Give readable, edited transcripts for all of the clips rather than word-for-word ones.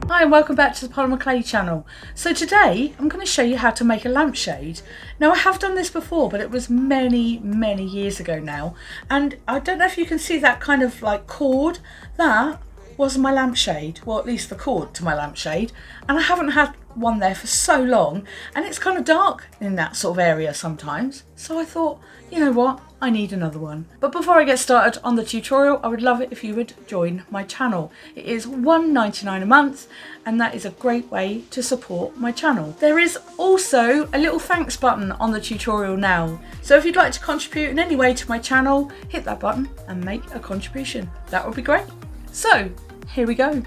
Hi and welcome back to the Polymer Clay channel. So today I'm going to show you how to make a lampshade. Now I have done this before, but it was many years ago now, and I don't know if you can see that kind of like cord. That was my lampshade, well at least the cord to my lampshade, and I haven't had one there for so long, and it's kind of dark in that sort of area sometimes, so I thought, you know what, I need another one. But before I get started on the tutorial, I would love it if you would join my channel. It is $1.99 a month, and that is a great way to support my channel. There is also a little thanks button on the tutorial now, so if you'd like to contribute in any way to my channel, hit that button and make a contribution. That would be great. So here we go.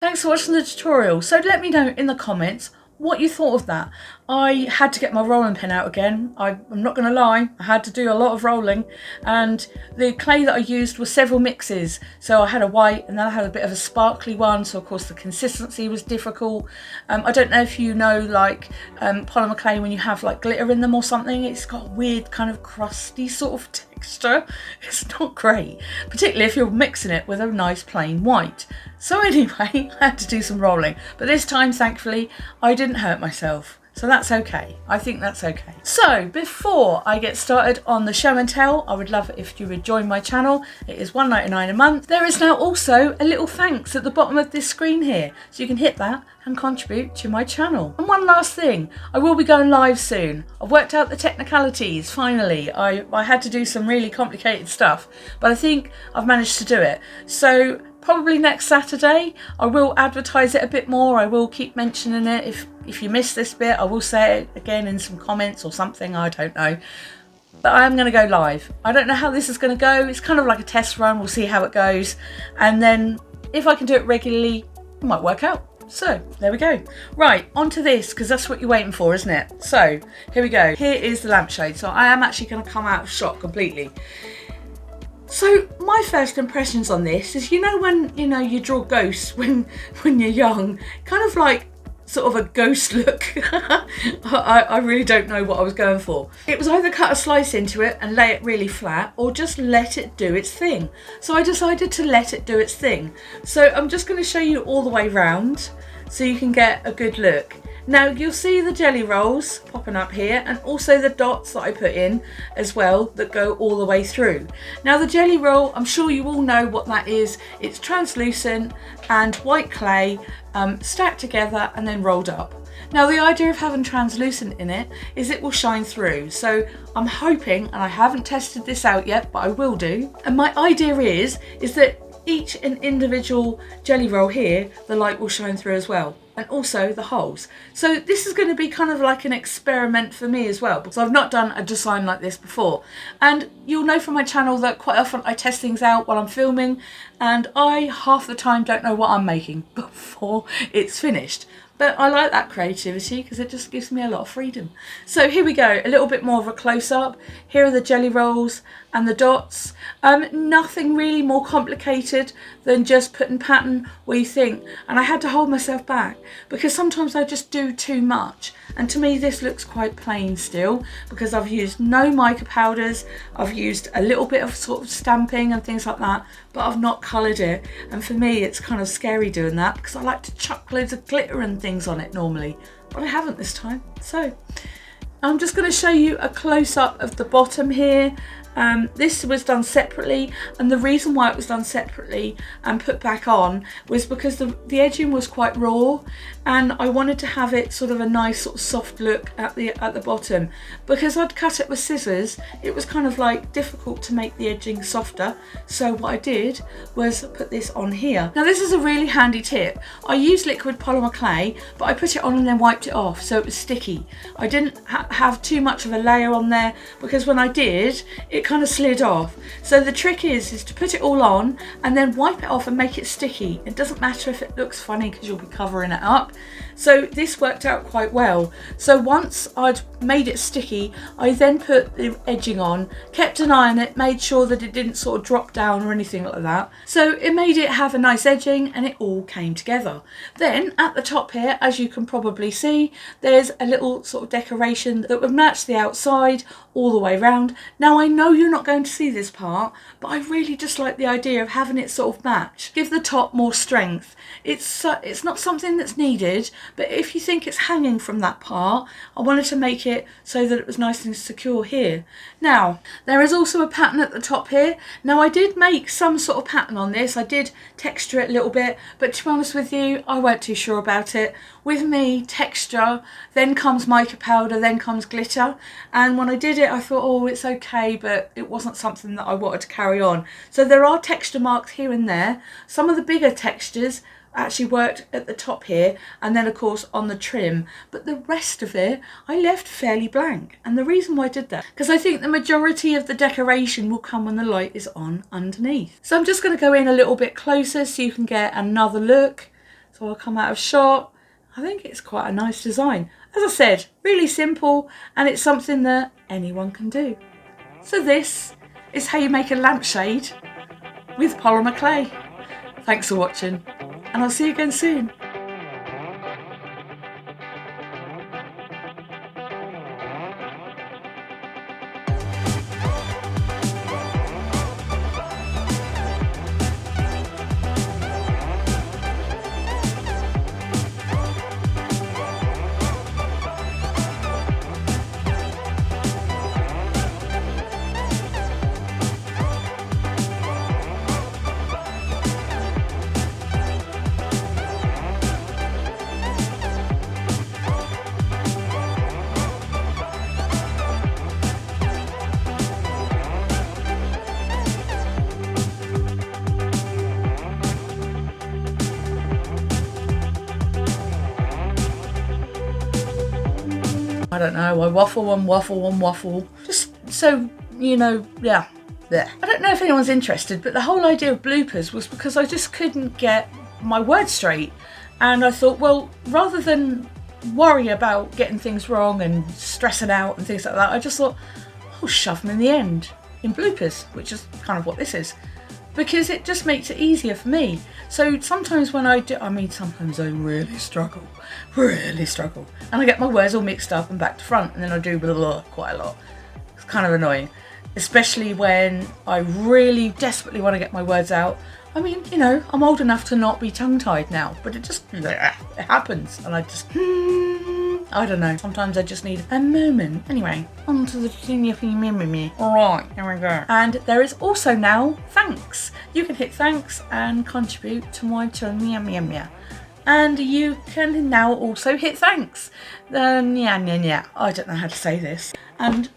Thanks for watching the tutorial. So let me know in the comments what you thought of that. I had to get my rolling pin out again. I'm not going to lie, I had to do a lot of rolling, and the clay that I used was several mixes. So I had a white and then I had a bit of a sparkly one, so of course the consistency was difficult. I don't know if you know, like polymer clay, when you have like glitter in them or something, it's got a weird kind of crusty sort of texture. It's not great, particularly if you're mixing it with a nice plain white. So anyway, I had to do some rolling, but this time thankfully I didn't hurt myself, so that's okay. I think that's okay. So before I get started on the show and tell, I would love it if you would join my channel. It is $1.99 a month. There is now also a little thanks at the bottom of this screen here, so you can hit that and contribute to my channel. And one last thing, I will be going live soon. I've worked out the technicalities finally. I had to do some really complicated stuff, but I think I've managed to do it. So probably next Saturday I will advertise it a bit more. I will keep mentioning it. If you missed this bit, I will say it again in some comments or something, I don't know. But I am going to go live. I don't know how this is going to go. It's kind of like a test run. We'll see how it goes. And then if I can do it regularly, it might work out. So there we go. Right, onto this, because that's what you're waiting for, isn't it? So here we go. Here is the lampshade. So I am actually going to come out of shot completely. So my first impressions on this is, you know, when you draw ghosts when you're young, kind of like sort of a ghost look. I really don't know what I was going for. It was either cut a slice into it and lay it really flat, or just let it do its thing. So I decided to let it do its thing. So I'm just going to show you all the way round so you can get a good look. Now you'll see the jelly rolls popping up here, and also the dots that I put in as well that go all the way through. Now the jelly roll, I'm sure you all know what that is. It's translucent and white clay stacked together and then rolled up. Now the idea of having translucent in it is it will shine through. So I'm hoping, and I haven't tested this out yet, but I will do. And my idea is that each and individual jelly roll here, the light will shine through as well, and also the holes. So this is going to be kind of like an experiment for me as well, because I've not done a design like this before. And you'll know from my channel that quite often I test things out while I'm filming, and I half the time don't know what I'm making before it's finished. But I like that creativity because it just gives me a lot of freedom. So here we go, a little bit more of a close-up. Here are the jelly rolls and the dots. Nothing really more complicated than just putting pattern where you think. And I had to hold myself back because sometimes I just do too much. And to me this looks quite plain still, because I've used no mica powders. I've used a little bit of sort of stamping and things like that, but I've not coloured it. And for me it's kind of scary doing that, because I like to chuck loads of glitter and things on it normally, but I haven't this time. So I'm just going to show you a close-up of the bottom here. This was done separately, and the reason why it was done separately and put back on was because the edging was quite raw, and I wanted to have it sort of a nice sort of soft look at the bottom. Because I'd cut it with scissors, it was kind of like difficult to make the edging softer. So what I did was put this on here. Now this is a really handy tip. I used liquid polymer clay, but I put it on and then wiped it off so it was sticky. I didn't have too much of a layer on there, because when I did, it kind of slid off. So the trick is to put it all on and then wipe it off and make it sticky. It doesn't matter if it looks funny because you'll be covering it up. So this worked out quite well. So once I'd made it sticky, I then put the edging on, kept an eye on it, made sure that it didn't sort of drop down or anything like that. So it made it have a nice edging and it all came together. Then at the top here, as you can probably see, there's a little sort of decoration that would match the outside all the way around. Now I know you're not going to see this part, but I really just like the idea of having it sort of match, give the top more strength. It's not something that's needed, but if you think it's hanging from that part, I wanted to make it so that it was nice and secure here. Now there is also a pattern at the top here. Now I did make some sort of pattern on this. I did texture it a little bit, but to be honest with you, I weren't too sure about it. With me, texture, then comes mica powder, then comes glitter, and when I did it I thought, oh, it's okay, but it wasn't something that I wanted to carry on. So there are texture marks here and there. Some of the bigger textures actually worked at the top here, and then of course on the trim, but the rest of it I left fairly blank. And the reason why I did that, because I think the majority of the decoration will come when the light is on underneath. So I'm just going to go in a little bit closer so you can get another look. so I'll come out of shot. I think it's quite a nice design. As I said, really simple, and it's something that anyone can do. So this is how you make a lampshade with polymer clay. Thanks for watching, and I'll see you again soon. I don't know, I waffle and waffle and waffle. Just so you know, yeah. I don't know if anyone's interested, but the whole idea of bloopers was because I just couldn't get my words straight. And I thought, well, rather than worry about getting things wrong and stressing out and things like that, I just thought, I'll shove them in the end, in bloopers, which is kind of what this is. Because it just makes it easier for me. So sometimes when I do, sometimes I really struggle. And I get my words all mixed up and back to front, and then I do blah, blah, quite a lot. It's kind of annoying, especially when I really desperately want to get my words out. I mean, you know, I'm old enough to not be tongue-tied now, but it just, it happens, and I just, I don't know, sometimes I just need a moment. Anyway, on to the me. Alright, here we go. And there is also now thanks. You can hit thanks and contribute to my channel, and you can now also hit thanks. I don't know how to say this. And,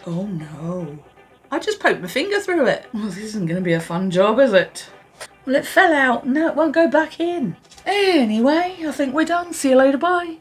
oh no. I just poked my finger through it. Well, this isn't going to be a fun job, is it? Well, it fell out. No, it won't go back in. Anyway, I think we're done. See you later. Bye.